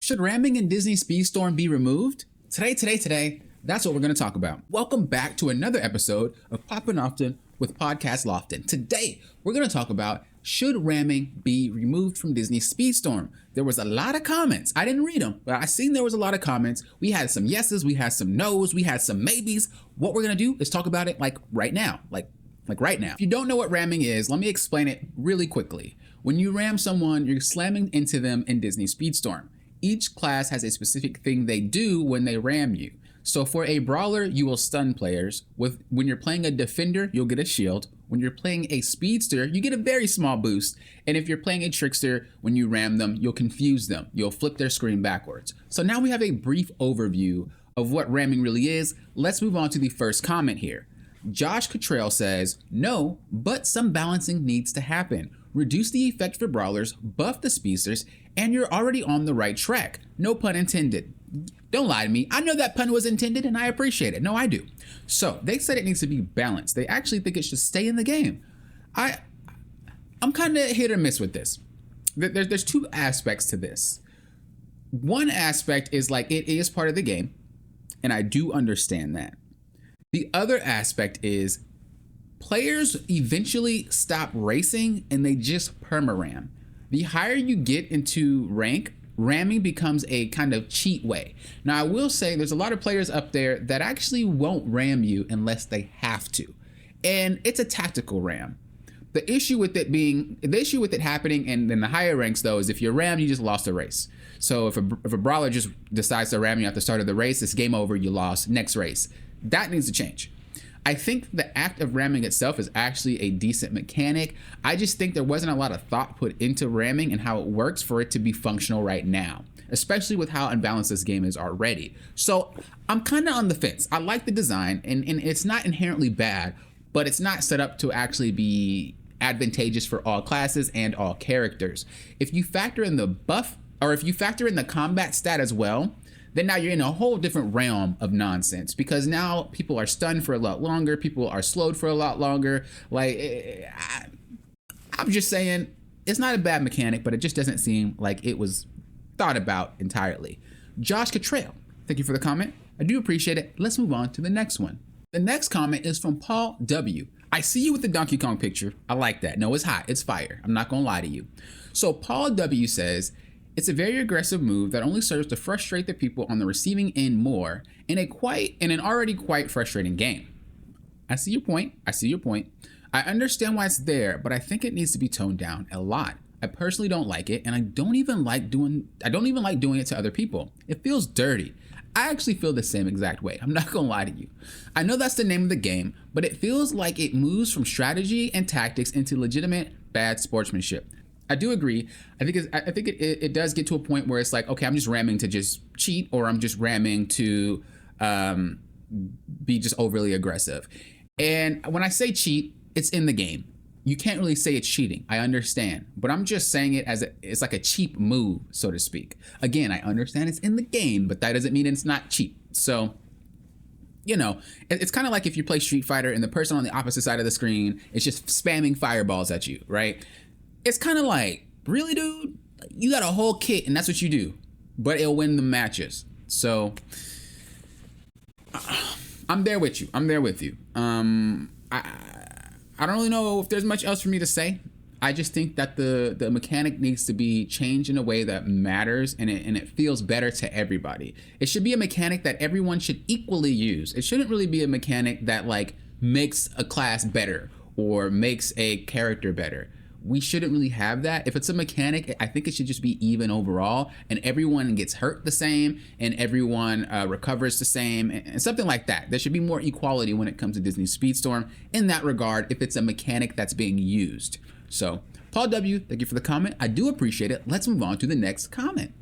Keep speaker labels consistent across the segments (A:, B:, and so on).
A: Should ramming in Disney Speedstorm be removed? Today, that's what we're going to talk about. Welcome back to another episode of Poppin' Often with Podcast Lofton. Today, we're going to talk about should ramming be removed from Disney Speedstorm? There was a lot of comments. I didn't read them, but I seen there was a lot of comments. We had some yeses, we had some nos, we had some maybes. What we're going to do is talk about it like right now. Like right now. If you don't know what ramming is, let me explain it really quickly. When you ram someone, you're slamming into them in Disney Speedstorm. Each class has a specific thing they do when they ram you. So for a brawler, you will stun players. When you're playing a defender, you'll get a shield. When you're playing a speedster, you get a very small boost. And if you're playing a trickster, when you ram them, you'll confuse them. You'll flip their screen backwards. So now we have a brief overview of what ramming really is. Let's move on to the first comment here. Josh Katra says, no, but some balancing needs to happen. Reduce the effect for brawlers, buff the speedsters, and you're already on the right track. No pun intended. Don't lie to me. I know that pun was intended and I appreciate it. No, I do. So they said it needs to be balanced. They actually think it should stay in the game. I'm kind of hit or miss with this. There's two aspects to this. One aspect is like it is part of the game, and I do understand that. The other aspect is players eventually stop racing and they just perma-ram. The higher you get into rank, ramming becomes a kind of cheat way. Now, I will say there's a lot of players up there that actually won't ram you unless they have to. And it's a tactical ram. The issue with it happening in the higher ranks though is if you're rammed, you just lost a race. So if a brawler just decides to ram you at the start of the race, it's game over, you lost, next race. That needs to change. I think the act of ramming itself is actually a decent mechanic. I just think there wasn't a lot of thought put into ramming and how it works for it to be functional right now, especially with how unbalanced this game is already. So I'm kind of on the fence. I like the design and it's not inherently bad, but it's not set up to actually be advantageous for all classes and all characters. If you factor in the buff, or if you factor in the combat stat as well, then now you're in a whole different realm of nonsense, because now people are stunned for a lot longer, people are slowed for a lot longer. Like, I'm just saying, it's not a bad mechanic, but it just doesn't seem like it was thought about entirely. Josh Katra, thank you for the comment. I do appreciate it. Let's move on to the next one. The next comment is from Paul W. I see you with the Donkey Kong picture. I like that. No, it's hot. It's fire. I'm not gonna lie to you. So Paul W says, it's a very aggressive move that only serves to frustrate the people on the receiving end more in an already quite frustrating game. I see your point. I understand why it's there, but I think it needs to be toned down a lot. I personally don't like it, and I don't even like doing it to other people. It feels dirty. I actually feel the same exact way. I'm not gonna lie to you. I know that's the name of the game, but it feels like it moves from strategy and tactics into legitimate bad sportsmanship. I do agree. I think it does get to a point where it's like, okay, I'm just ramming to just cheat, or I'm just ramming to be just overly aggressive. And when I say cheat, it's in the game. You can't really say it's cheating. I understand, but I'm just saying it as it's like a cheap move, so to speak. Again, I understand it's in the game, but that doesn't mean it's not cheap. So, you know, it's kind of like if you play Street Fighter and the person on the opposite side of the screen is just spamming fireballs at you, right? It's kind of like, really, dude? You got a whole kit and that's what you do, but it'll win the matches. So I'm there with you. I don't really know if there's much else for me to say. I just think that the mechanic needs to be changed in a way that matters and it feels better to everybody. It should be a mechanic that everyone should equally use. It shouldn't really be a mechanic that like makes a class better or makes a character better. We shouldn't really have that. If it's a mechanic, I think it should just be even overall, and everyone gets hurt the same, and everyone recovers the same, and something like that. There should be more equality when it comes to Disney Speedstorm in that regard, if it's a mechanic that's being used. So, Paul W., thank you for the comment. I do appreciate it. Let's move on to the next comment.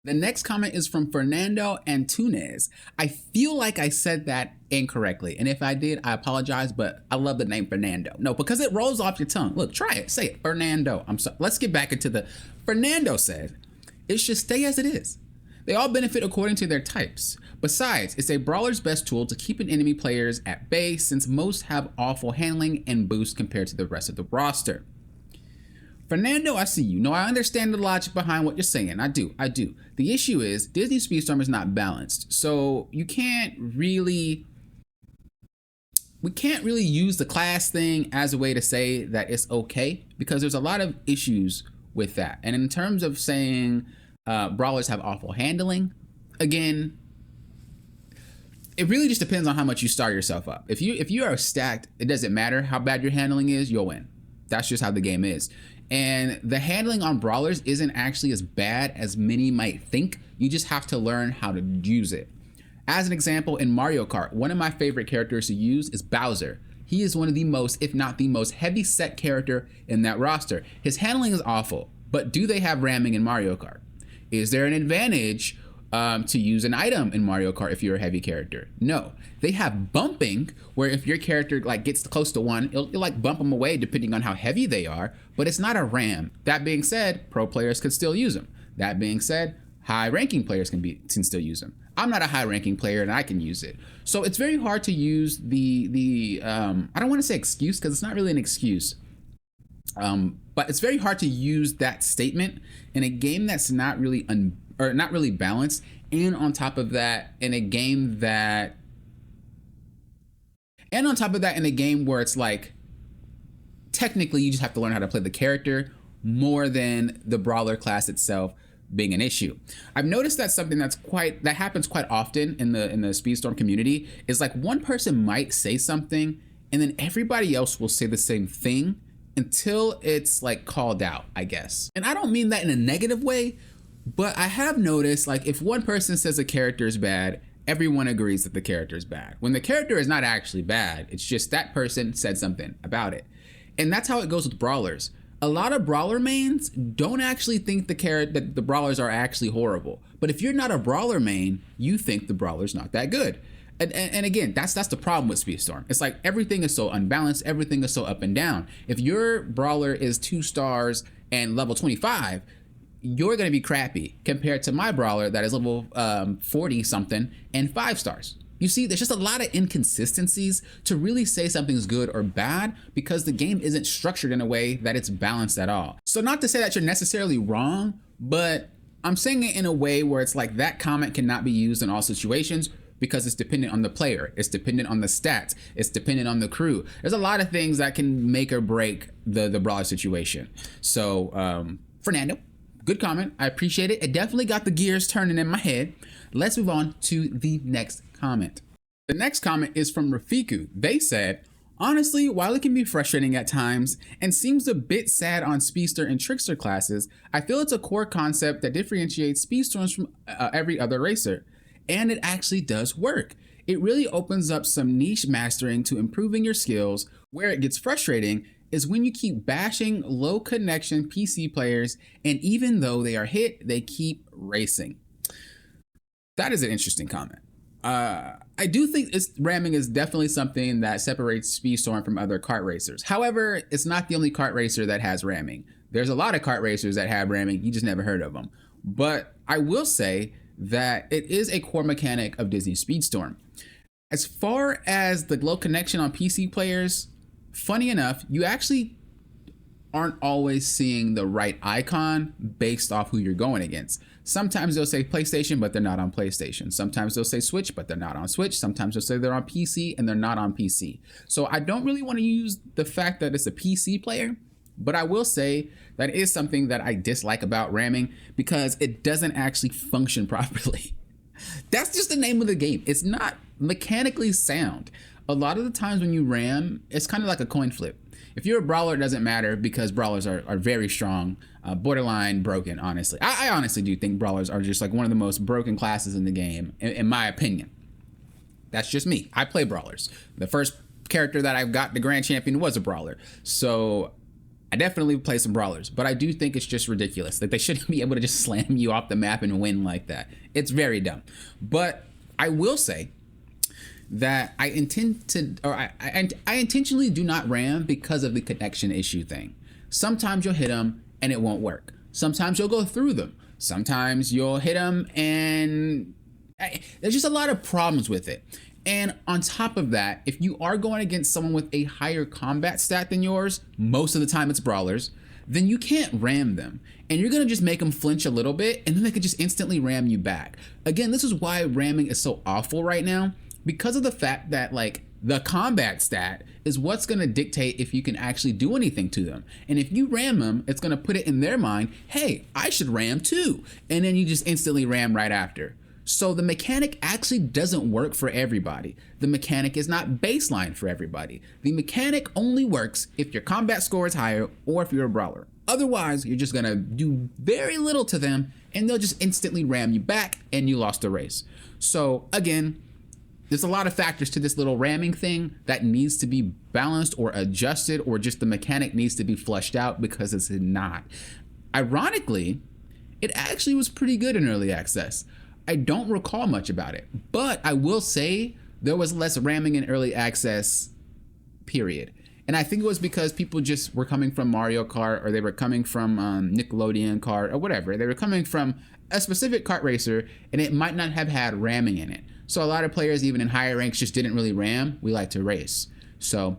A: The next comment is from Fernando Antunes. I feel like I said that incorrectly, and if I did, I apologize, but I love the name Fernando. No, because it rolls off your tongue. Look, try it. Say it. Fernando. I'm sorry. Let's get back into the... Fernando said, it should stay as it is. They all benefit according to their types. Besides, it's a brawler's best tool to keep an enemy players at bay since most have awful handling and boost compared to the rest of the roster. Fernando, I see you. No, I understand the logic behind what you're saying. I do. The issue is Disney Speedstorm is not balanced. So we can't really use the class thing as a way to say that it's okay, because there's a lot of issues with that. And in terms of saying brawlers have awful handling, again, it really just depends on how much you start yourself up. If you are stacked, it doesn't matter how bad your handling is, you'll win. That's just how the game is. And the handling on brawlers isn't actually as bad as many might think. You just have to learn how to use it. As an example, in Mario Kart, one of my favorite characters to use is Bowser. He is one of the most, if not the most heavy set character in that roster. His handling is awful, but do they have ramming in Mario Kart? Is there an advantage to use an item in Mario Kart if you're a heavy character? No. They have bumping, where if your character like gets close to one, it'll like bump them away depending on how heavy they are, but it's not a ram. That being said, pro players could still use them. That being said, high ranking players can still use them. I'm not a high ranking player and I can use it. So it's very hard to use I don't want to say excuse, because it's not really an excuse. But it's very hard to use that statement in a game that's not really not really balanced, and on top of that in a game where it's like technically you just have to learn how to play the character more than the brawler class itself being an issue. I've noticed that something that happens quite often in the Speedstorm community is like one person might say something and then everybody else will say the same thing until it's like called out, I guess. And I don't mean that in a negative way, but I have noticed like if one person says a character is bad, everyone agrees that the character is bad. When the character is not actually bad, it's just that person said something about it. And that's how it goes with brawlers. A lot of brawler mains don't actually think that the brawlers are actually horrible. But if you're not a brawler main, you think the brawler's not that good. And again, that's the problem with Speedstorm. It's like everything is so unbalanced, everything is so up and down. If your brawler is 2 stars and level 25, you're gonna be crappy compared to my brawler that is level 40 something and 5 stars. You see, there's just a lot of inconsistencies to really say something's good or bad because the game isn't structured in a way that it's balanced at all. So not to say that you're necessarily wrong, but I'm saying it in a way where it's like that comment cannot be used in all situations because it's dependent on the player, it's dependent on the stats, it's dependent on the crew. There's a lot of things that can make or break the brawler situation. So Fernando, good comment, I appreciate it. It definitely got the gears turning in my head. Let's move on to the next comment. The next comment is from Raiku. They said, honestly, while it can be frustrating at times and seems a bit sad on Speedster and Trickster classes, I feel it's a core concept that differentiates Speedstorms from every other racer. And it actually does work. It really opens up some niche mastering to improving your skills. Where it gets frustrating is when you keep bashing low connection PC players, and even though they are hit, they keep racing. That is an interesting comment. I do think ramming is definitely something that separates Speedstorm from other kart racers. However, it's not the only kart racer that has ramming. There's a lot of kart racers that have ramming, you just never heard of them. But I will say that it is a core mechanic of Disney Speedstorm. As far as the low connection on PC players, funny enough, you actually aren't always seeing the right icon based off who you're going against. Sometimes they'll say PlayStation, but they're not on PlayStation. Sometimes they'll say Switch, but they're not on Switch. Sometimes they'll say they're on PC and they're not on PC. So I don't really want to use the fact that it's a PC player, but I will say that is something that I dislike about ramming because it doesn't actually function properly. That's just the name of the game. It's not mechanically sound. A lot of the times when you ram, it's kind of like a coin flip. If you're a brawler, it doesn't matter because brawlers are very strong, borderline broken, honestly. I honestly do think brawlers are just like one of the most broken classes in the game, in my opinion. That's just me. I play brawlers. The first character that I've got the grand champion was a brawler. So I definitely play some brawlers, but I do think it's just ridiculous. Like they shouldn't be able to just slam you off the map and win like that. It's very dumb. But I will say that I intentionally do not ram because of the connection issue thing. Sometimes you'll hit them and it won't work. Sometimes you'll go through them. Sometimes you'll hit them and there's just a lot of problems with it. And on top of that, if you are going against someone with a higher combat stat than yours, most of the time it's brawlers, then you can't ram them. And you're gonna just make them flinch a little bit, and then they could just instantly ram you back. Again, this is why ramming is so awful right now, because of the fact that like the combat stat is what's gonna dictate if you can actually do anything to them. And if you ram them, it's gonna put it in their mind, hey, I should ram too. And then you just instantly ram right after. So the mechanic actually doesn't work for everybody. The mechanic is not baseline for everybody. The mechanic only works if your combat score is higher or if you're a brawler. Otherwise, you're just gonna do very little to them and they'll just instantly ram you back and you lost the race. So again, there's a lot of factors to this little ramming thing that needs to be balanced or adjusted, or just the mechanic needs to be fleshed out, because it's not. Ironically, it actually was pretty good in early access. I don't recall much about it, but I will say there was less ramming in early access, period. And I think it was because people just were coming from Mario Kart, or they were coming from Nickelodeon Kart, or whatever. They were coming from a specific kart racer, and it might not have had ramming in it. So a lot of players, even in higher ranks, just didn't really ram. We like to race. So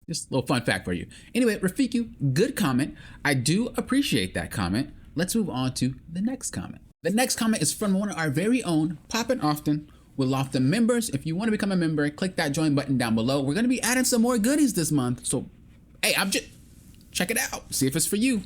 A: just a little fun fact for you. Anyway, Rafiku, good comment. I do appreciate that comment. Let's move on to the next comment. The next comment is from one of our very own Poppin' Often with Lofton members. If you want to become a member, click that join button down below. We're going to be adding some more goodies this month. So, hey, check it out. See if it's for you.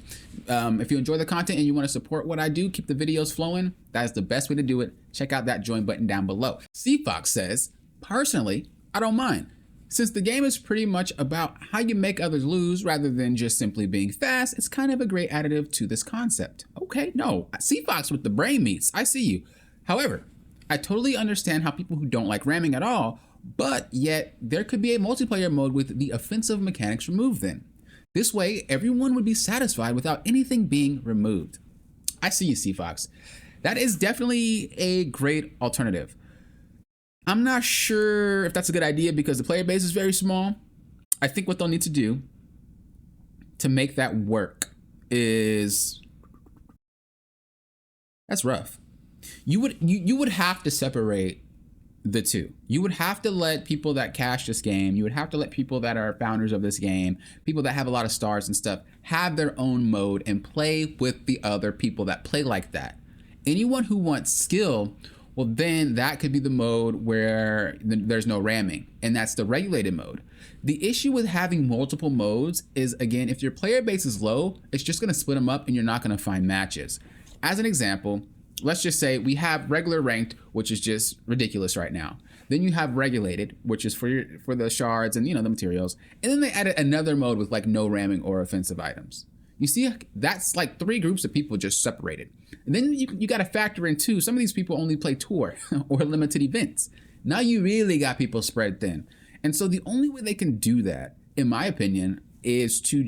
A: If you enjoy the content and you want to support what I do, keep the videos flowing, that is the best way to do it. Check out that join button down below. C-Fox says, personally, I don't mind. Since the game is pretty much about how you make others lose rather than just simply being fast, it's kind of a great additive to this concept. Okay, no, C-Fox with the brain meats, I see you. However, I totally understand how people who don't like ramming at all, but yet there could be a multiplayer mode with the offensive mechanics removed then. This way, everyone would be satisfied without anything being removed. I see you, C-Fox. That is definitely a great alternative. I'm not sure if that's a good idea because the player base is very small. I think what they'll need to do to make that work is, that's rough. You would have to separate the two. You would have to let people that cash this game, you would have to let people that are founders of this game, people that have a lot of stars and stuff, have their own mode and play with the other people that play like that. Anyone who wants skill, well, then that could be the mode where there's no ramming, and that's the regulated mode. The issue with having multiple modes is, again, if your player base is low, it's just gonna split them up and you're not gonna find matches. As an example, let's just say we have regular ranked, which is just ridiculous right now. Then you have regulated, which is for the shards and the materials. And then they added another mode with like no ramming or offensive items. You see, that's like 3 groups of people just separated. And then you got to factor in too, some of these people only play tour or limited events. Now you really got people spread thin. And so the only way they can do that, in my opinion, is to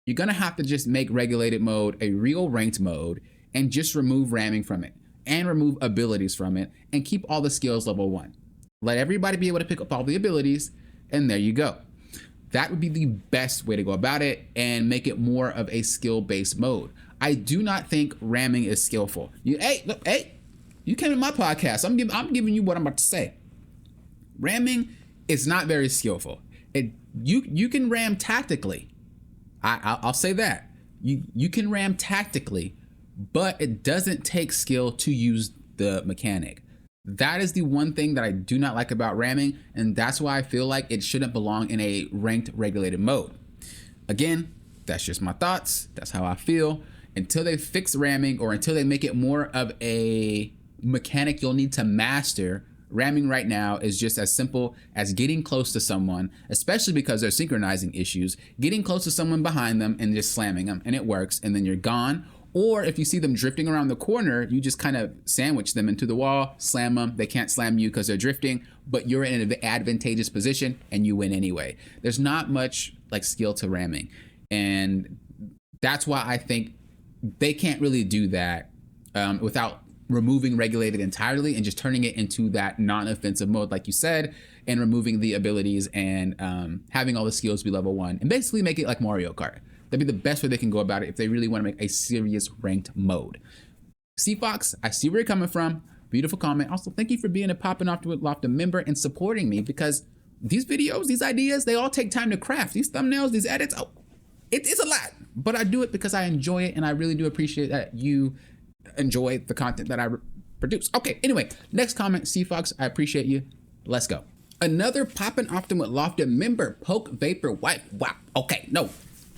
A: you're going to have to just make regulated mode a real ranked mode and just remove ramming from it and remove abilities from it and keep all the skills level 1. Let everybody be able to pick up all the abilities, and there you go. That would be the best way to go about it and make it more of a skill-based mode. I do not think ramming is skillful. Hey, you came to my podcast. I'm giving you what I'm about to say. Ramming is not very skillful. You can ram tactically. I'll say that. You can ram tactically, but it doesn't take skill to use the mechanic. That is the one thing that I do not like about ramming, and that's why I feel like it shouldn't belong in a ranked regulated mode. Again, that's just my thoughts. That's how I feel. Until they fix ramming or until they make it more of a mechanic you'll need to master, ramming right now is just as simple as getting close to someone, especially because there's synchronizing issues, getting close to someone behind them and just slamming them, and it works, and then you're gone. Or if you see them drifting around the corner, you just kind of sandwich them into the wall, slam them. They can't slam you because they're drifting, but you're in an advantageous position and you win anyway. There's not much like skill to ramming. And that's why I think they can't really do that without removing regulated entirely and just turning it into that non-offensive mode, like you said, and removing the abilities and having all the skills be level 1 and basically make it like Mario Kart. That'd be the best way they can go about it if they really want to make a serious ranked mode. C-Fox, I see where you're coming from. Beautiful comment. Also, thank you for being a Poppin' Often with Lofton member and supporting me, because these videos, these ideas, they all take time to craft. These thumbnails, these edits, It's a lot, but I do it because I enjoy it, and I really do appreciate that you enjoy the content that I produce. Okay, anyway, next comment, C Fox, I appreciate you. Let's go. Another Poppin' Often with Lofted member, Poke Vapor Wife. Wow, okay, no.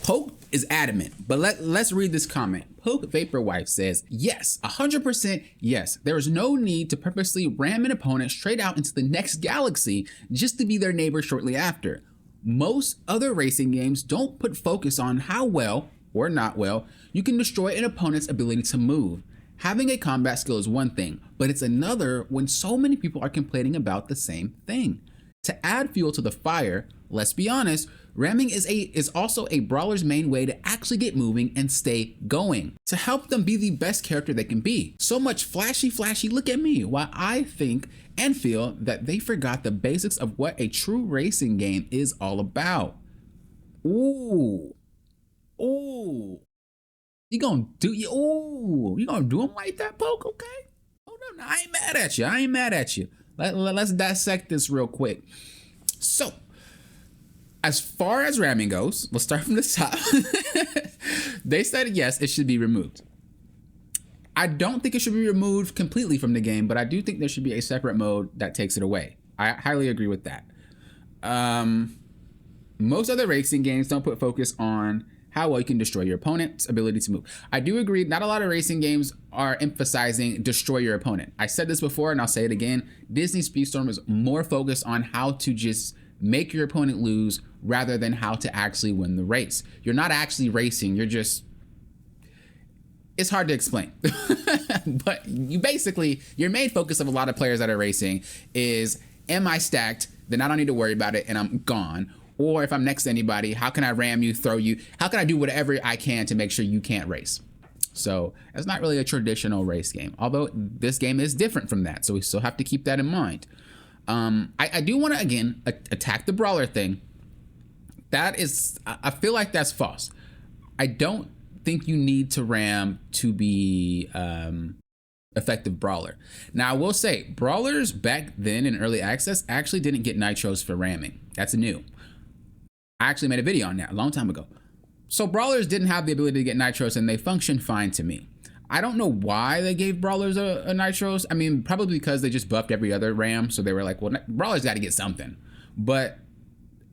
A: Poke is adamant, but let's read this comment. Poke Vapor Wife says, yes, 100% yes. There is no need to purposely ram an opponent straight out into the next galaxy just to be their neighbor shortly after. Most other racing games don't put focus on how well, or not well, you can destroy an opponent's ability to move. Having a combat skill is one thing, but it's another when so many people are complaining about the same thing. To add fuel to the fire, let's be honest, ramming is also a brawler's main way to actually get moving and stay going, to help them be the best character they can be. So much flashy, look at me, while I think and feel that they forgot the basics of what a true racing game is all about. Ooh. You gonna do them like that, Poke, okay? Oh no, I ain't mad at you. Let's dissect this real quick. So, as far as ramming goes, let's start from the top. They said yes, it should be removed. I don't think it should be removed completely from the game, but I do think there should be a separate mode that takes it away. I highly agree with that. Most other racing games don't put focus on how well you can destroy your opponent's ability to move. I do agree, not a lot of racing games are emphasizing destroy your opponent. I said this before and I'll say it again. Disney Speedstorm is more focused on how to just make your opponent lose rather than how to actually win the race. You're not actually racing, it's hard to explain. But your main focus of a lot of players that are racing is, am I stacked? Then I don't need to worry about it and I'm gone. Or if I'm next to anybody, how can I ram you, throw you? How can I do whatever I can to make sure you can't race? So it's not really a traditional race game, although this game is different from that. So we still have to keep that in mind. I do want to, again, attack the brawler thing. I feel like that's false. I don't think you need to ram to be effective brawler. Now, I will say, brawlers back then in early access actually didn't get nitros for ramming. That's new. I actually made a video on that a long time ago. So brawlers didn't have the ability to get nitros and they functioned fine to me. I don't know why they gave brawlers a nitros. I mean, probably because they just buffed every other ram. So they were like, well, brawlers got to get something. But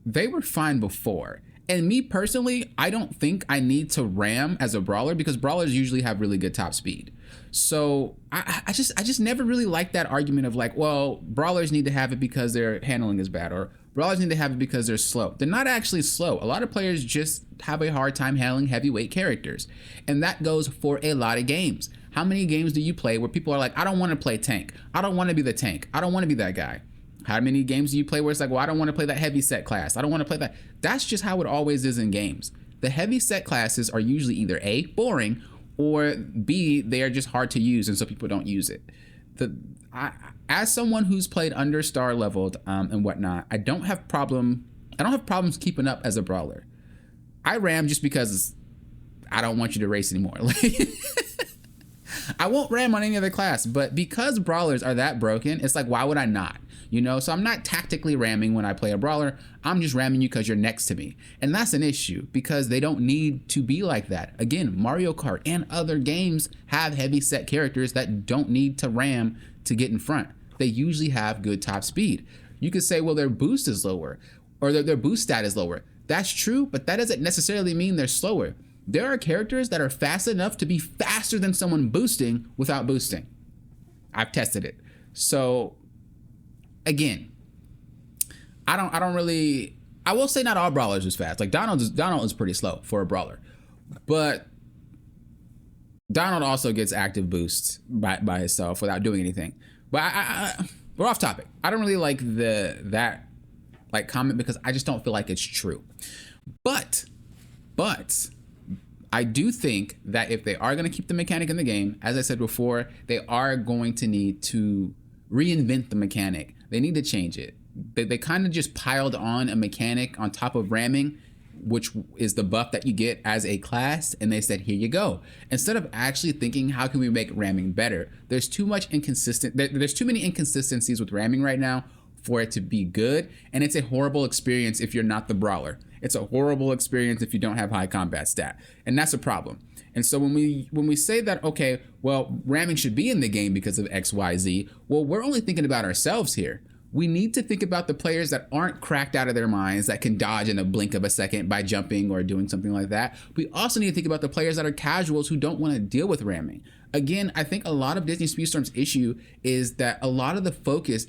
A: they were fine before. And me personally, I don't think I need to ram as a brawler because brawlers usually have really good top speed. So I just never really liked that argument of like, well, brawlers need to have it because their handling is bad, or brawlers need to have it because they're slow. They're not actually slow. A lot of players just have a hard time handling heavyweight characters. And that goes for a lot of games. How many games do you play where people are like, I don't want to play tank. I don't want to be the tank. I don't want to be that guy. How many games do you play where it's like, well, I don't want to play that heavy set class. I don't want to play that. That's just how it always is in games. The heavy set classes are usually either A, boring, or B, they are just hard to use and so people don't use it. As someone who's played under star leveled and whatnot, I don't have problems keeping up as a brawler. I ram just because I don't want you to race anymore. I won't ram on any other class, but because brawlers are that broken, it's like, why would I not? So I'm not tactically ramming when I play a brawler. I'm just ramming you because you're next to me. And that's an issue because they don't need to be like that. Again, Mario Kart and other games have heavy set characters that don't need to ram to get in front. They usually have good top speed. You could say, well, their boost is lower or their boost stat is lower. That's true, but that doesn't necessarily mean they're slower. There are characters that are fast enough to be faster than someone boosting without boosting. I've tested it. So again, I will say not all brawlers is fast. Like Donald is pretty slow for a brawler, but Donald also gets active boosts by himself without doing anything. But we're off topic. I don't really like that comment because I just don't feel like it's true. But I do think that if they are going to keep the mechanic in the game, as I said before, they are going to need to reinvent the mechanic. They need to change it. They kind of just piled on a mechanic on top of ramming, which is the buff that you get as a class, and they said, here you go. Instead of actually thinking, how can we make ramming better? There's too many inconsistencies with ramming right now for it to be good, and it's a horrible experience if you're not the brawler. It's a horrible experience if you don't have high combat stat, and that's a problem. And so when we say that, okay, well, ramming should be in the game because of XYZ, well, we're only thinking about ourselves here. We need to think about the players that aren't cracked out of their minds, that can dodge in a blink of a second by jumping or doing something like that. We also need to think about the players that are casuals who don't want to deal with ramming. Again, I think a lot of Disney Speedstorm's issue is that a lot of the focus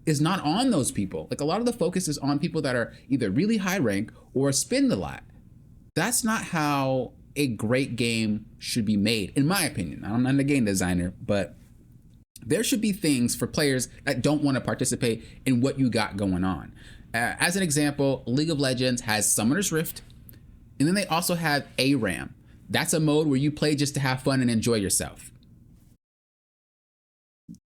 A: is not on those people. Like, a lot of the focus is on people that are either really high rank or spend a lot. That's not how a great game should be made, in my opinion. I'm not a game designer, but there should be things for players that don't want to participate in what you got going on. As an example, League of Legends has Summoner's Rift, and then they also have ARAM. That's a mode where you play just to have fun and enjoy yourself.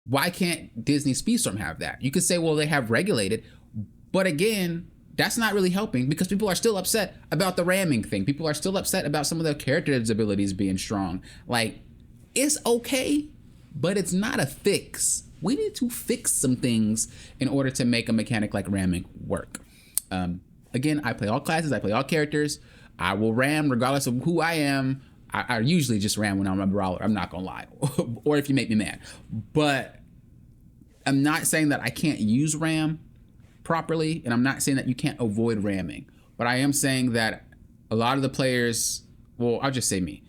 A: Why can't Disney Speedstorm have that? You could say, well, they have regulated, but again, that's not really helping because people are still upset about the ramming thing. People are still upset about some of their characters' abilities being strong. Like, it's okay, but it's not a fix. We need to fix some things in order to make a mechanic like ramming work. Again, I play all classes, I play all characters. I will ram regardless of who I am. I usually just ram when I'm a brawler, I'm not gonna lie, or if you make me mad. But I'm not saying that I can't use ram properly, and I'm not saying that you can't avoid ramming, but I am saying that a lot of the players, well, I'll just say me,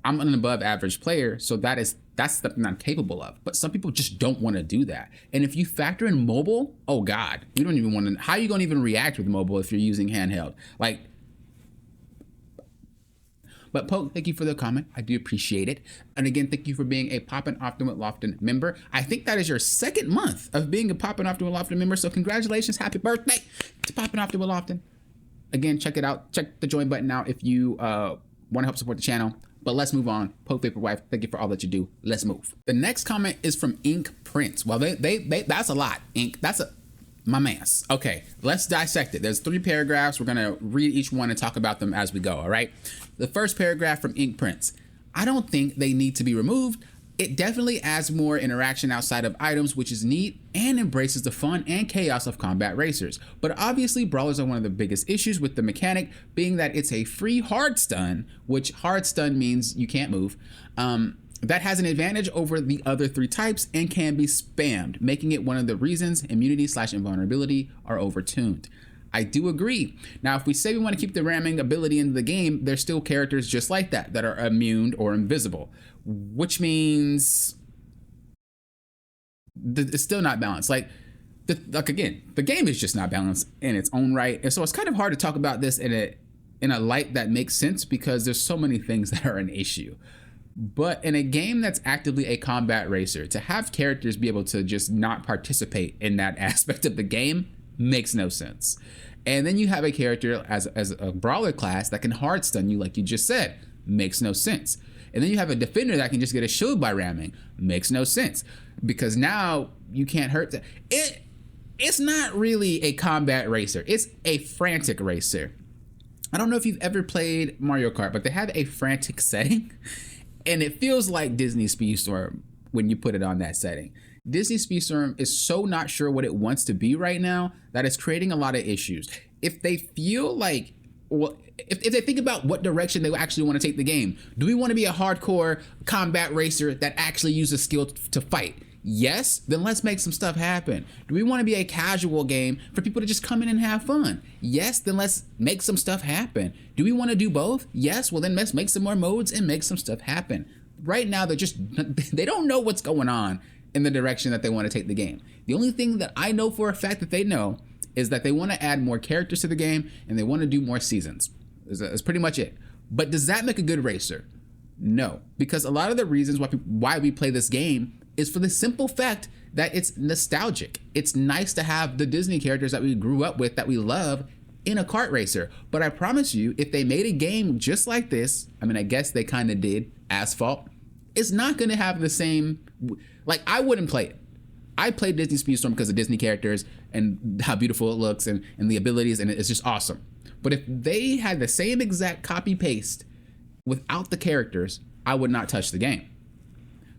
A: I'm an above average player, so that's something I'm capable of, but some people just don't want to do that. And if you factor in mobile, oh God, you don't even want to, how are you going to even react with mobile if you're using handheld? Like, but Poke, thank you for the comment. I do appreciate it. And again, thank you for being a Poppin' Often with Lofton member. I think that is your second month of being a Poppin' Often with Lofton member. So congratulations, happy birthday to Poppin' Often with Lofton. Again, check it out. Check the join button out if you want to help support the channel. But let's move on. Poke Paper Wife, thank you for all that you do. Let's move. The next comment is from Ink Prince. Well, that's a lot. Ink, that's my man's. Okay, let's dissect it. There's 3 paragraphs. We're gonna read each one and talk about them as we go, all right? The first paragraph from Ink Prince. I don't think they need to be removed. It definitely adds more interaction outside of items, which is neat and embraces the fun and chaos of combat racers. But obviously, brawlers are one of the biggest issues with the mechanic, being that it's a free hard stun, which hard stun means you can't move, that has an advantage over the other 3 types and can be spammed, making it one of the reasons immunity/invulnerability are overtuned. I do agree. Now, if we say we want to keep the ramming ability into the game, there's still characters just like that are immune or invisible, which means it's still not balanced. Like again, the game is just not balanced in its own right. And so it's kind of hard to talk about this in a light that makes sense because there's so many things that are an issue. But in a game that's actively a combat racer, to have characters be able to just not participate in that aspect of the game makes no sense. And then you have a character as a brawler class that can hard stun you, like you just said, makes no sense. And then you have a defender that can just get a shield by ramming, makes no sense, because now you can't hurt them. It's not really a combat racer, it's a frantic racer. I don't know if you've ever played Mario Kart, but they have a frantic setting, and it feels like Disney Speedstorm when you put it on that setting. Disney Speedstorm is so not sure what it wants to be right now that it's creating a lot of issues. If they feel like, well, if they think about what direction they actually want to take the game, do we want to be a hardcore combat racer that actually uses skill to fight? Yes, then let's make some stuff happen. Do we want to be a casual game for people to just come in and have fun? Yes, then let's make some stuff happen. Do we want to do both? Yes, well then let's make some more modes and make some stuff happen. Right now, they don't know what's going on in the direction that they want to take the game. The only thing that I know for a fact that they know is that they want to add more characters to the game and they want to do more seasons. That's pretty much it. But does that make a good racer? No, because a lot of the reasons why we play this game is for the simple fact that it's nostalgic. It's nice to have the Disney characters that we grew up with, that we love, in a kart racer. But I promise you, if they made a game just like this, I mean, I guess they kind of did, Asphalt, it's not going to have the same, like, I wouldn't play it. I played Disney Speedstorm because of Disney characters and how beautiful it looks and the abilities, and it's just awesome. But if they had the same exact copy paste without the characters, I would not touch the game.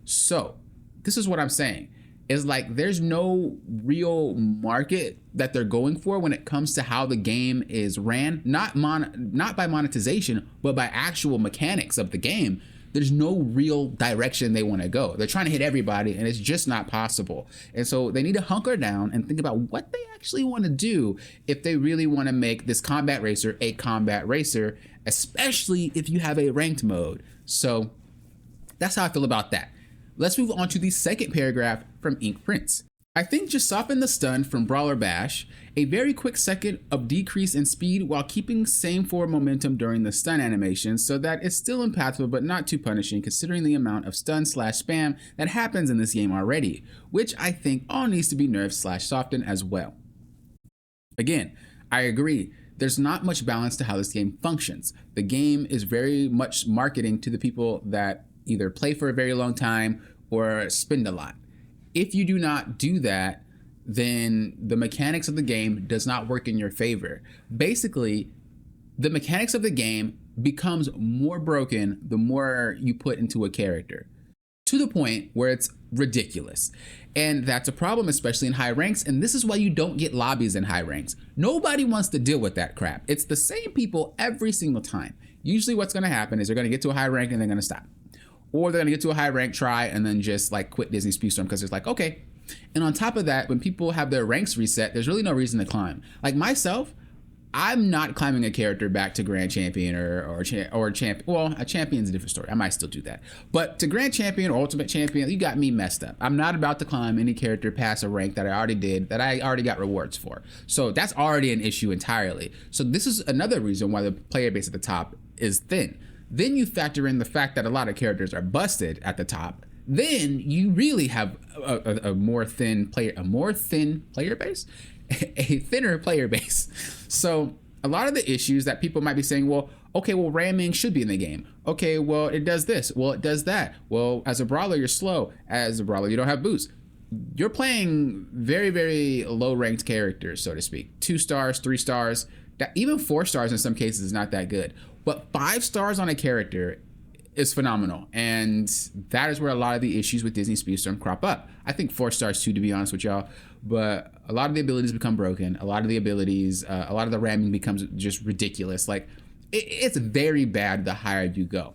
A: So this is what I'm saying. is like there's no real market that they're going for when it comes to how the game is ran, not by monetization, but by actual mechanics of the game. There's no real direction they want to go. They're trying to hit everybody, and it's just not possible. And so they need to hunker down and think about what they actually want to do if they really want to make this combat racer a combat racer, especially if you have a ranked mode. So that's how I feel about that. Let's move on to the second paragraph from Ink Prince. I think just soften the stun from Brawler Bash, a very quick second of decrease in speed while keeping same forward momentum during the stun animation so that it's still impactful but not too punishing considering the amount of stun/spam that happens in this game already, which I think all needs to be nerfed/softened as well. Again, I agree. There's not much balance to how this game functions. The game is very much marketing to the people that either play for a very long time or spend a lot. If you do not do that, then the mechanics of the game does not work in your favor. Basically, the mechanics of the game becomes more broken the more you put into a character, to the point where it's ridiculous. And that's a problem, especially in high ranks. And this is why you don't get lobbies in high ranks. Nobody wants to deal with that crap. It's the same people every single time. Usually what's going to happen is they're going to get to a high rank and they're going to stop. Or they're gonna get to a high rank, try, and then just like quit Disney Speedstorm because it's like, okay. And on top of that, when people have their ranks reset, there's really no reason to climb. Like myself, I'm not climbing a character back to Grand Champion or Champion. Well, a Champion's a different story. I might still do that. But to Grand Champion or Ultimate Champion, you got me messed up. I'm not about to climb any character past a rank that I already did, that I already got rewards for. So that's already an issue entirely. So this is another reason why the player base at the top is thin. Then you factor in the fact that a lot of characters are busted at the top. Then you really have a more thin player base, a thinner player base. So a lot of the issues that people might be saying, well, okay, well, ramming should be in the game. Okay, well, it does this. Well, it does that. Well, as a brawler, you're slow. As a brawler, you don't have boost. You're playing very, very low ranked characters, so to speak. 2 stars, 3 stars, even 4 stars in some cases is not that good. But 5 stars on a character is phenomenal. And that is where a lot of the issues with Disney Speedstorm crop up. I think 4 stars too, to be honest with y'all. But a lot of the abilities become broken. A lot of the abilities, a lot of the ramming becomes just ridiculous. Like, it's very bad the higher you go.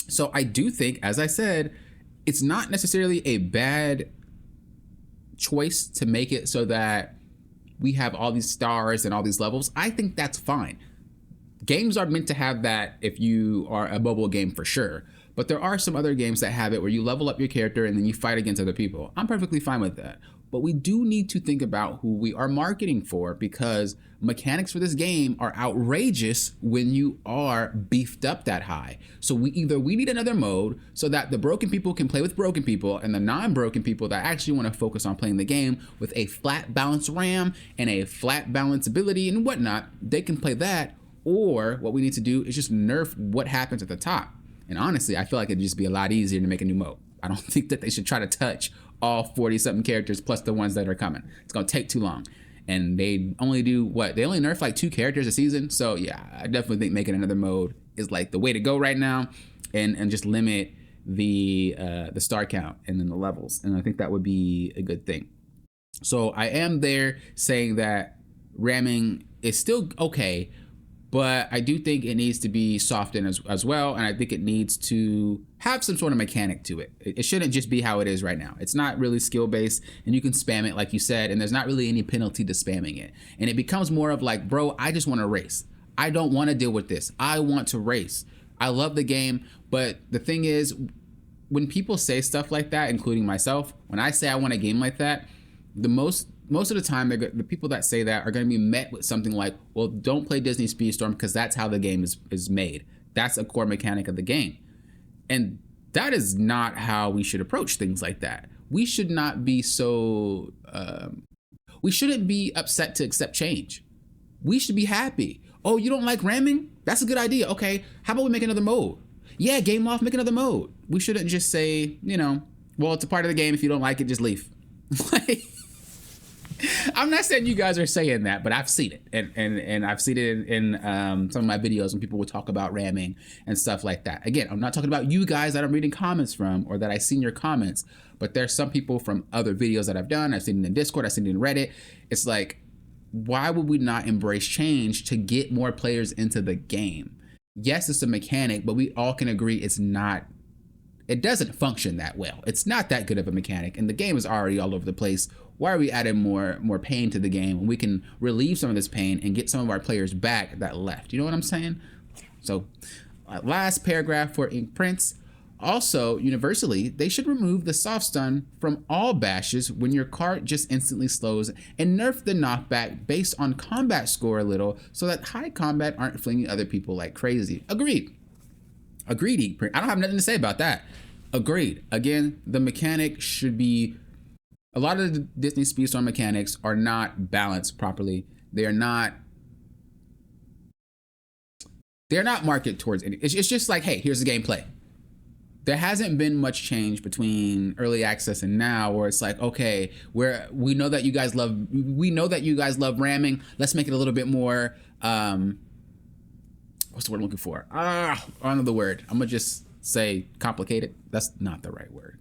A: So I do think, as I said, it's not necessarily a bad choice to make it so that we have all these stars and all these levels. I think that's fine. Games are meant to have that if you are a mobile game for sure. But there are some other games that have it where you level up your character and then you fight against other people. I'm perfectly fine with that. But we do need to think about who we are marketing for, because mechanics for this game are outrageous when you are beefed up that high. So we need another mode so that the broken people can play with broken people, and the non-broken people that actually want to focus on playing the game with a flat balance RAM and a flat balance ability and whatnot, they can play that. Or what we need to do is just nerf what happens at the top. And honestly, I feel like it'd just be a lot easier to make a new mode. I don't think that they should try to touch all 40-something characters plus the ones that are coming. It's going to take too long. And they only do what? They only nerf like 2 characters a season. So yeah, I definitely think making another mode is like the way to go right now, and just limit the star count and then the levels. And I think that would be a good thing. So I am there saying that ramming is still okay, but I do think it needs to be softened as well. And I think it needs to have some sort of mechanic to it. It shouldn't just be how it is right now. It's not really skill based, and you can spam it like you said, and there's not really any penalty to spamming it. And it becomes more of like, bro, I just want to race. I don't want to deal with this. I want to race. I love the game. But the thing is, when people say stuff like that, including myself, when I say I want a game like that, most of the time, the people that say that are going to be met with something like, well, don't play Disney Speedstorm because that's how the game is made. That's a core mechanic of the game. And that is not how we should approach things like that. We should not be so... we shouldn't be upset to accept change. We should be happy. Oh, you don't like ramming? That's a good idea. Okay, how about we make another mode? Yeah, Game Loft, make another mode. We shouldn't just say, well, it's a part of the game. If you don't like it, just leave. I'm not saying you guys are saying that, but I've seen it, and I've seen it in some of my videos when people would talk about ramming and stuff like that. Again, I'm not talking about you guys that I'm reading comments from or that I've seen your comments, but there's some people from other videos that I've done. I've seen it in Discord, I've seen it in Reddit. It's like, why would we not embrace change to get more players into the game? Yes, it's a mechanic, but we all can agree it's not. It doesn't function that well. It's not that good of a mechanic, and the game is already all over the place. Why are we adding more pain to the game when we can relieve some of this pain and get some of our players back that left? You know what I'm saying? So, last paragraph for Ink Prince. Also, universally, they should remove the soft stun from all bashes when your card just instantly slows, and nerf the knockback based on combat score a little so that high combat aren't flinging other people like crazy. Agreed. Agreed, Ink Prince. I don't have nothing to say about that. Agreed. Again, the mechanic should be... A lot of the Disney Speedstorm mechanics are not balanced properly. They're not marketed towards any. It's just like, hey, here's the gameplay. There hasn't been much change between early access and now, where it's like, okay, we know that you guys love ramming. Let's make it a little bit more. What's the word I'm looking for? I don't know the word. I'm gonna just say complicated. That's not the right word.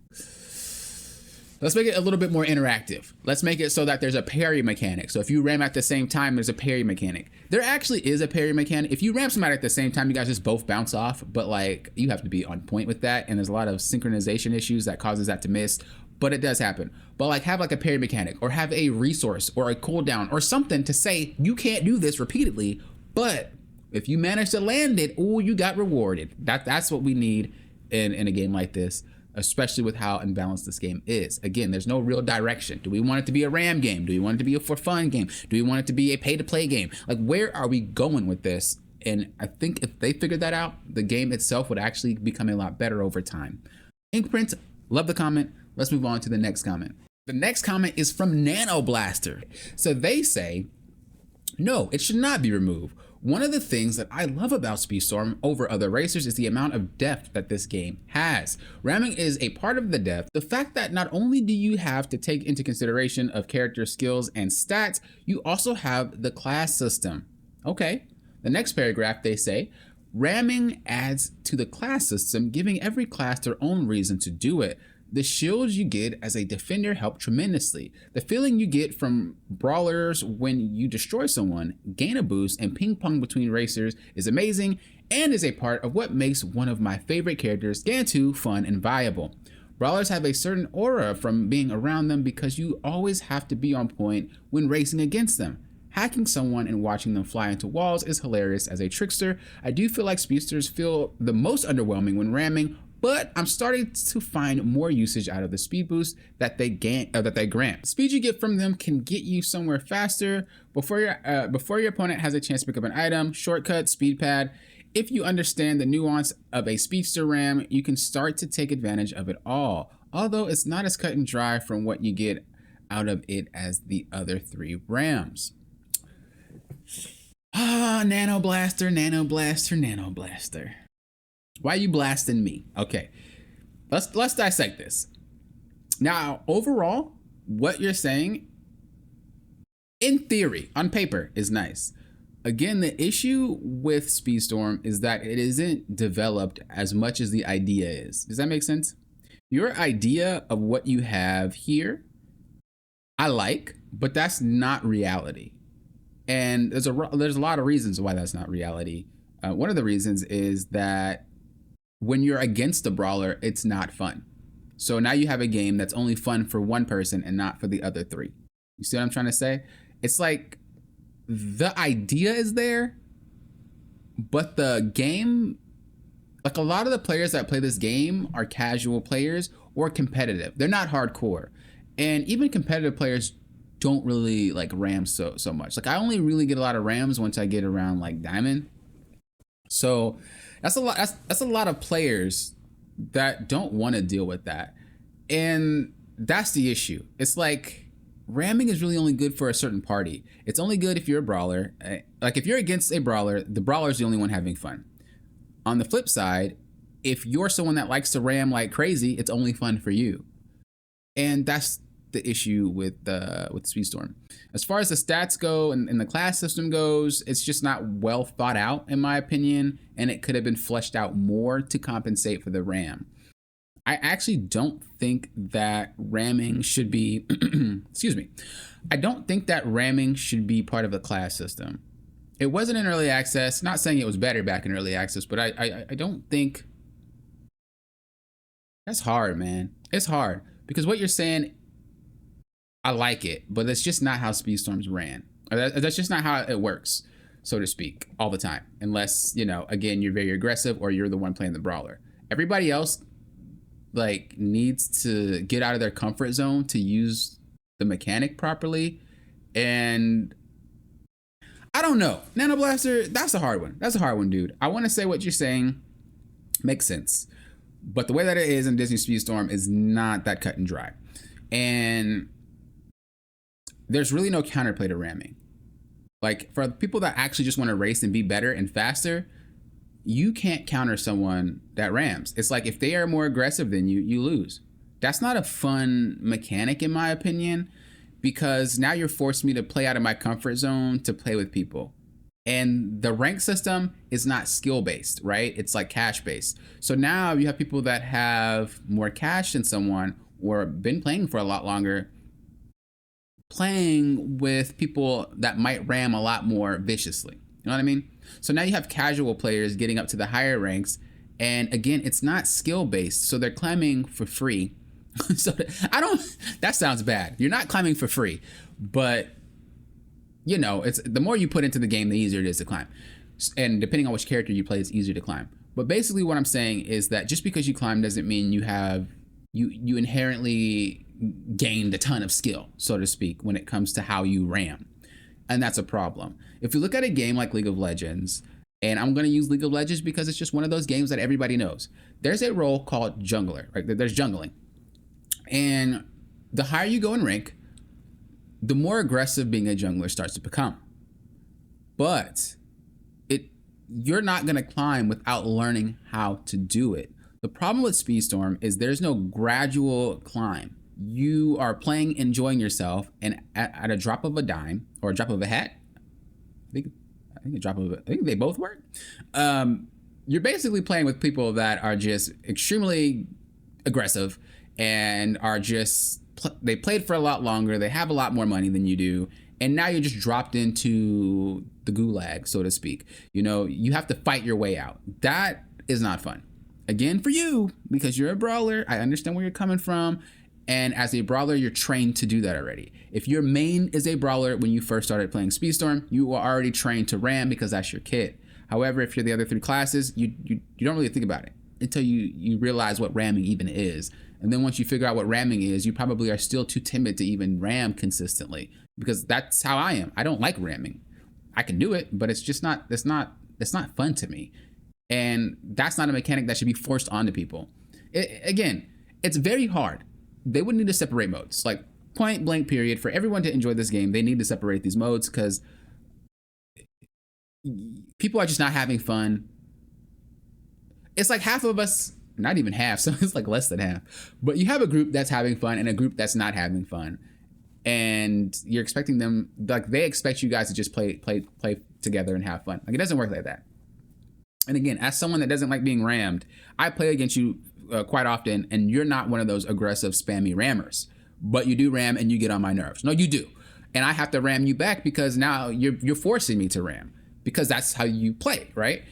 A: Let's make it a little bit more interactive. Let's make it so that there's a parry mechanic. So if you ram at the same time, there's a parry mechanic. There actually is a parry mechanic. If you ram somebody at the same time, you guys just both bounce off, but like you have to be on point with that. And there's a lot of synchronization issues that causes that to miss, but it does happen. But like have like a parry mechanic or have a resource or a cooldown or something to say you can't do this repeatedly, but if you manage to land it, oh, you got rewarded. That's what we need in a game like this, especially with how unbalanced this game is. Again, there's no real direction. Do we want it to be a ram game? Do we want it to be a for fun game? Do we want it to be a pay to play game? Like, where are we going with this? And I think if they figured that out, the game itself would actually become a lot better over time. Inkprint, love the comment. Let's move on to the next comment. The next comment is from Nano Blaster. So they say, no, it should not be removed. One of the things that I love about Speedstorm over other racers is the amount of depth that this game has. Ramming is a part of the depth. The fact that not only do you have to take into consideration of character skills and stats, you also have the class system. Okay, the next paragraph they say, ramming adds to the class system, giving every class their own reason to do it. The shields you get as a defender help tremendously. The feeling you get from brawlers when you destroy someone, gain a boost, and ping pong between racers is amazing and is a part of what makes one of my favorite characters, Gantu, fun and viable. Brawlers have a certain aura from being around them because you always have to be on point when racing against them. Hacking someone and watching them fly into walls is hilarious as a trickster. I do feel like speedsters feel the most underwhelming when ramming, but I'm starting to find more usage out of the speed boost that they grant. Speed you get from them can get you somewhere faster before your opponent has a chance to pick up an item, shortcut, speed pad. If you understand the nuance of a speedster ram, you can start to take advantage of it all. Although it's not as cut and dry from what you get out of it as the other three rams. Nano Blaster, Nano Blaster, Nano Blaster. Why are you blasting me? Okay, let's dissect this. Now, overall, what you're saying, in theory, on paper, is nice. Again, the issue with Speedstorm is that it isn't developed as much as the idea is. Does that make sense? Your idea of what you have here, I like, but that's not reality. And there's a lot of reasons why that's not reality. One of the reasons is that when you're against a brawler, it's not fun. So now you have a game that's only fun for one person and not for the other three. You see what I'm trying to say? It's like the idea is there, but the game, like a lot of the players that play this game are casual players or competitive. They're not hardcore. And even competitive players don't really like ram so much. Like I only really get a lot of rams once I get around like diamond. So that's a lot of players that don't want to deal with that. And that's the issue. It's like ramming is really only good for a certain party. It's only good if you're a brawler. Like if you're against a brawler, the brawler is the only one having fun. On the flip side, if you're someone that likes to ram like crazy, it's only fun for you. And that's the issue with Speedstorm. As far as the stats go and the class system goes, it's just not well thought out in my opinion, and it could have been fleshed out more to compensate for the RAM. I actually don't think that ramming should be excuse me. I don't think that ramming should be part of the class system. It wasn't in early access, not saying it was better back in early access, but I don't think. That's hard, man. It's hard because what you're saying, I like it, but that's just not how Speedstorms ran. That's just not how it works, so to speak, all the time. Unless, again, you're very aggressive or you're the one playing the brawler. Everybody else, needs to get out of their comfort zone to use the mechanic properly. And I don't know. Nano Blaster, that's a hard one. That's a hard one, dude. I want to say what you're saying makes sense. But the way that it is in Disney Speedstorm is not that cut and dry. And there's really no counterplay to ramming. For people that actually just want to race and be better and faster, you can't counter someone that rams. It's like if they are more aggressive than you, you lose. That's not a fun mechanic in my opinion, because now you're forcing me to play out of my comfort zone to play with people. And the rank system is not skill based, right? It's like cash based. So now you have people that have more cash than someone or been playing for a lot longer, playing with people that might ram a lot more viciously. You know what I mean? So now you have casual players getting up to the higher ranks. And again, it's not skill based. So they're climbing for free. So that sounds bad. You're not climbing for free, but it's the more you put into the game, the easier it is to climb. And depending on which character you play, it's easier to climb. But basically what I'm saying is that just because you climb doesn't mean you inherently gained a ton of skill, so to speak, when it comes to how you ram. And that's a problem. If you look at a game like League of Legends, and I'm going to use League of Legends because it's just one of those games that everybody knows. There's a role called jungler, right? There's jungling. And the higher you go in rank, the more aggressive being a jungler starts to become. But you're not going to climb without learning how to do it. The problem with Speedstorm is there's no gradual climb. You are playing, enjoying yourself, and at a drop of a dime or a drop of a hat, I think they both work. You're basically playing with people that are just extremely aggressive and are just they played for a lot longer. They have a lot more money than you do. And now you're just dropped into the gulag, so to speak. You have to fight your way out. That is not fun. Again, for you, because you're a brawler, I understand where you're coming from. And as a brawler, you're trained to do that already. If your main is a brawler when you first started playing Speedstorm, you are already trained to ram because that's your kit. However, if you're the other three classes, you don't really think about it until you realize what ramming even is. And then once you figure out what ramming is, you probably are still too timid to even ram consistently, because that's how I am. I don't like ramming. I can do it, but it's just not, it's not fun to me. And that's not a mechanic that should be forced onto people. Again, it's very hard. They would need to separate modes, like point blank period. For everyone to enjoy this game, they need to separate these modes, because people are just not having fun. It's like half of us, not even half, so it's like less than half. But you have a group that's having fun and a group that's not having fun. And you're expecting them, they expect you guys to just play together and have fun. It doesn't work like that. And again, as someone that doesn't like being rammed, I play against you quite often, and you're not one of those aggressive, spammy rammers. But you do ram and you get on my nerves. No, you do. And I have to ram you back because now you're forcing me to ram, because that's how you play, right?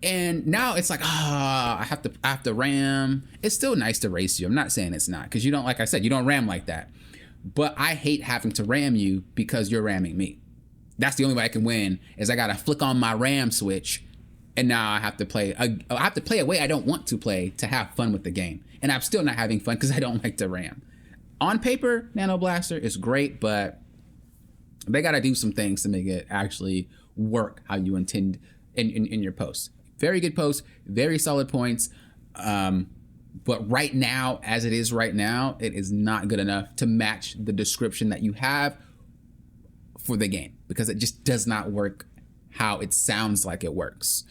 A: And now it's like, I have to ram. It's still nice to race you. I'm not saying it's not, because you don't, like I said, you don't ram like that. But I hate having to ram you because you're ramming me. That's the only way I can win, is I got to flick on my ram switch. And now I have to play a way I don't want to play to have fun with the game. And I'm still not having fun because I don't like to ram. On paper, Nano Blaster is great, but they got to do some things to make it actually work how you intend in your posts. Very good posts, very solid points. But right now, as it is right now, it is not good enough to match the description that you have for the game, because it just does not work how it sounds like it works.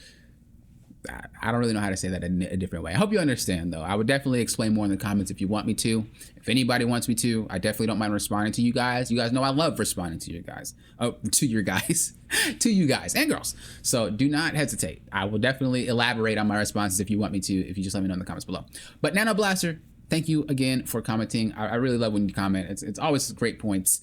A: I don't really know how to say that in a different way. I hope you understand, though. I would definitely explain more in the comments if you want me to. If anybody wants me to, I definitely don't mind responding to you guys. You guys know I love responding to you guys. Oh, to your guys. To you guys and girls. So do not hesitate. I will definitely elaborate on my responses if you want me to, if you just let me know in the comments below. But Nano Blaster, thank you again for commenting. I really love when you comment. It's always great points.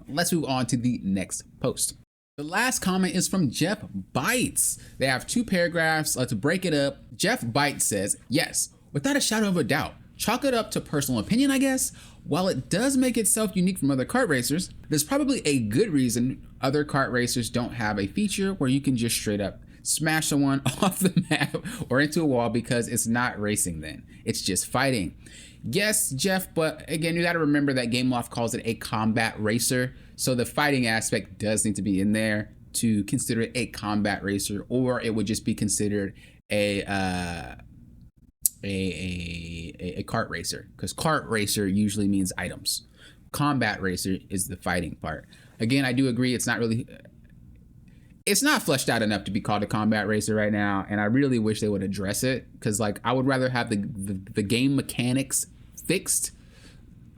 A: Let's move on to the next post. The last comment is from Jeff Bites. They have 2 paragraphs. Let's break it up. Jeff Bites says, yes, without a shadow of a doubt, chalk it up to personal opinion, I guess. While it does make itself unique from other kart racers, there's probably a good reason other kart racers don't have a feature where you can just straight up smash someone off the map or into a wall, because it's not racing then. It's just fighting. Yes, Jeff, but again, you got to remember that Gameloft calls it a combat racer. So the fighting aspect does need to be in there to consider it a combat racer, or it would just be considered a kart racer, because kart racer usually means items. Combat racer is the fighting part. Again, I do agree it's not fleshed out enough to be called a combat racer right now, and I really wish they would address it, because like I would rather have the game mechanics fixed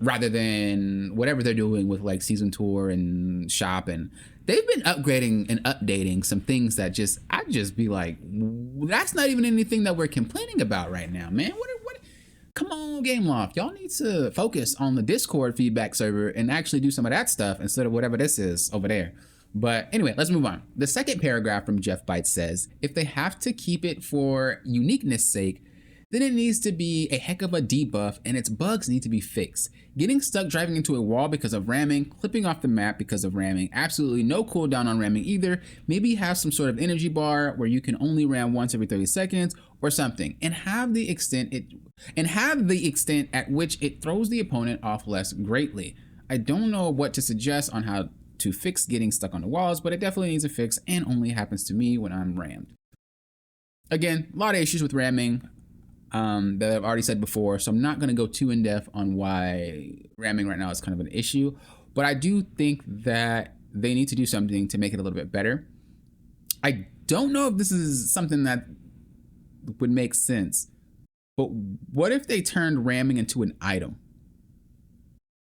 A: rather than whatever they're doing with like season tour and shop. And they've been upgrading and updating some things that I'd just be like, that's not even anything that we're complaining about right now, man. What come on, Gameloft, y'all need to focus on the Discord feedback server and actually do some of that stuff instead of whatever this is over there. But anyway, let's move on. The second paragraph from Jeff Bites says, if they have to keep it for uniqueness sake, then it needs to be a heck of a debuff and its bugs need to be fixed. Getting stuck driving into a wall because of ramming, clipping off the map because of ramming, absolutely no cooldown on ramming either. Maybe have some sort of energy bar where you can only ram once every 30 seconds or something, and have the extent at which it throws the opponent off less greatly. I don't know what to suggest on how to fix getting stuck on the walls, but it definitely needs a fix and only happens to me when I'm rammed. Again, a lot of issues with ramming that I've already said before, so I'm not going to go too in depth on why ramming right now is kind of an issue, but I do think that they need to do something to make it a little bit better. I don't know if this is something that would make sense, but what if they turned ramming into an item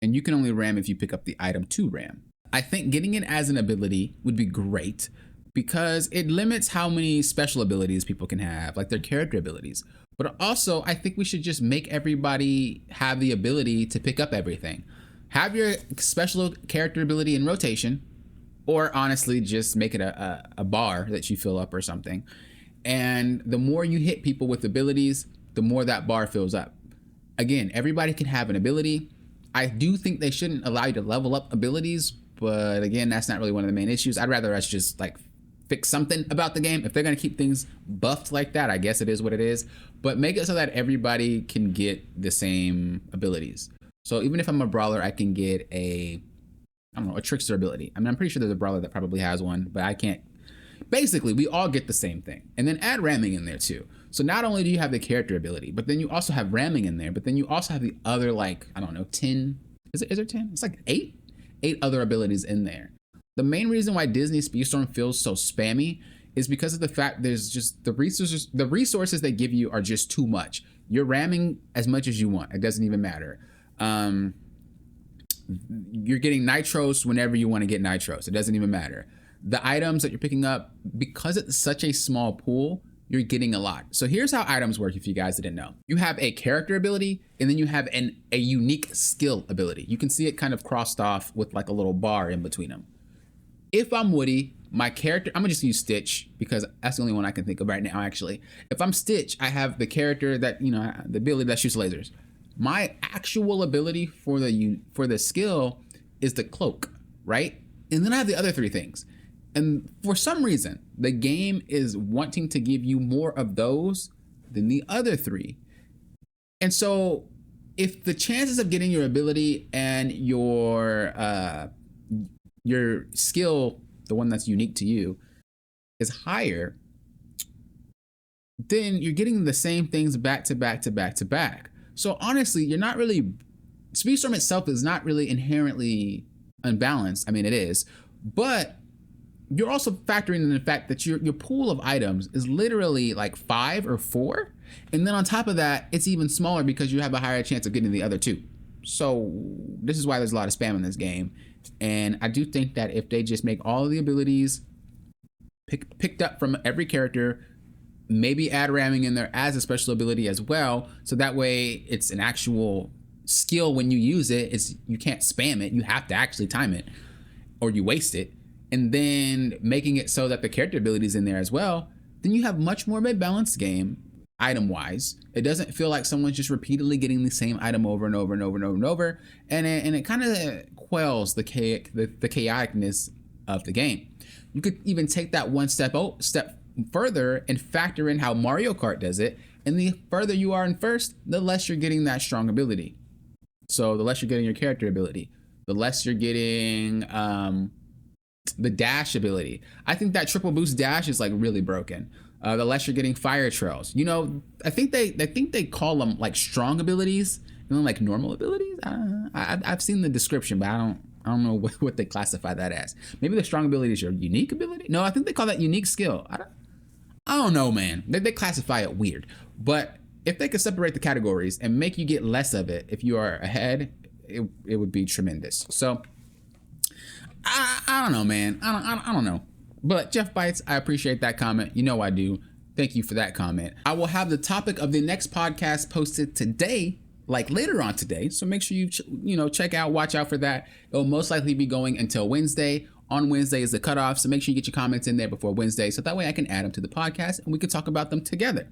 A: and you can only ram if you pick up the item to ram? I think getting it as an ability would be great, because it limits how many special abilities people can have, like their character abilities. But also, I think we should just make everybody have the ability to pick up everything. Have your special character ability in rotation, or honestly, just make it a bar that you fill up or something. And the more you hit people with abilities, the more that bar fills up. Again, everybody can have an ability. I do think they shouldn't allow you to level up abilities, but again, that's not really one of the main issues. I'd rather us just like fix something about the game. If they're gonna keep things buffed like that, I guess it is what it is, but make it so that everybody can get the same abilities. So even if I'm a brawler, I can get a trickster ability. I mean, I'm pretty sure there's a brawler that probably has one, but I can't. Basically, we all get the same thing. And then add ramming in there too. So not only do you have the character ability, but then you also have ramming in there, but then you also have the other, like, I don't know, 10, is there 10? It's like 8 other abilities in there. The main reason why Disney Speedstorm feels so spammy is because of the fact there's just the resources they give you are just too much. You're ramming as much as you want. It doesn't even matter. You're getting nitros whenever you want to get nitros. It doesn't even matter. The items that you're picking up, because it's such a small pool, you're getting a lot. So here's how items work if you guys didn't know. You have a character ability, and then you have a unique skill ability. You can see it kind of crossed off with like a little bar in between them. If I'm Woody, my character, I'm gonna just use Stitch because that's the only one I can think of right now, actually. If I'm Stitch, I have the character that, you know, the ability that shoots lasers. My actual ability for the skill is the cloak, right? And then I have the other 3 things. And for some reason, the game is wanting to give you more of those than the other 3. And so if the chances of getting your ability and your skill, the one that's unique to you, is higher, then you're getting the same things back to back to back to back. So honestly, you're not really, Speedstorm itself is not really inherently unbalanced. I mean, it is, but you're also factoring in the fact that your pool of items is literally like 5 or 4. And then on top of that, it's even smaller because you have a higher chance of getting the other 2. So this is why there's a lot of spam in this game. And I do think that if they just make all of the abilities picked up from every character, maybe add ramming in there as a special ability as well, so that way it's an actual skill when you use it. You can't spam it, you have to actually time it or you waste it. And then making it so that the character ability is in there as well, then you have much more of a balanced game item wise. It doesn't feel like someone's just repeatedly getting the same item over and over and over and over and over, and it kind of quells the chaoticness of the game. You could even take that one step further and factor in how Mario Kart does it, and the further you are in first, the less you're getting that strong ability. So the less you're getting your character ability, the less you're getting the dash ability. I think that triple boost dash is like really broken. The less you're getting fire trails. You know, I think they call them like strong abilities and then like normal abilities. I've seen the description, but I don't know what they classify that as. Maybe the strong ability is your unique ability. No, I think they call that unique skill. I don't know, man. They classify it weird. But if they could separate the categories and make you get less of it if you are ahead, it would be tremendous. So I don't know, man. I don't know. But Jeff Bites, I appreciate that comment. You know I do. Thank you for that comment. I will have the topic of the next podcast posted today, like later on today. So make sure you check out, watch out for that. It'll most likely be going until Wednesday. On Wednesday is the cutoff. So make sure you get your comments in there before Wednesday. So that way I can add them to the podcast and we can talk about them together.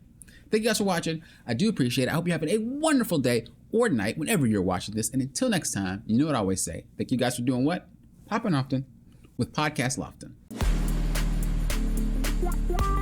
A: Thank you guys for watching. I do appreciate it. I hope you're having a wonderful day or night whenever you're watching this. And until next time, you know what I always say. Thank you guys for doing what? Popping often with Podcast Lofton.
B: Yeah.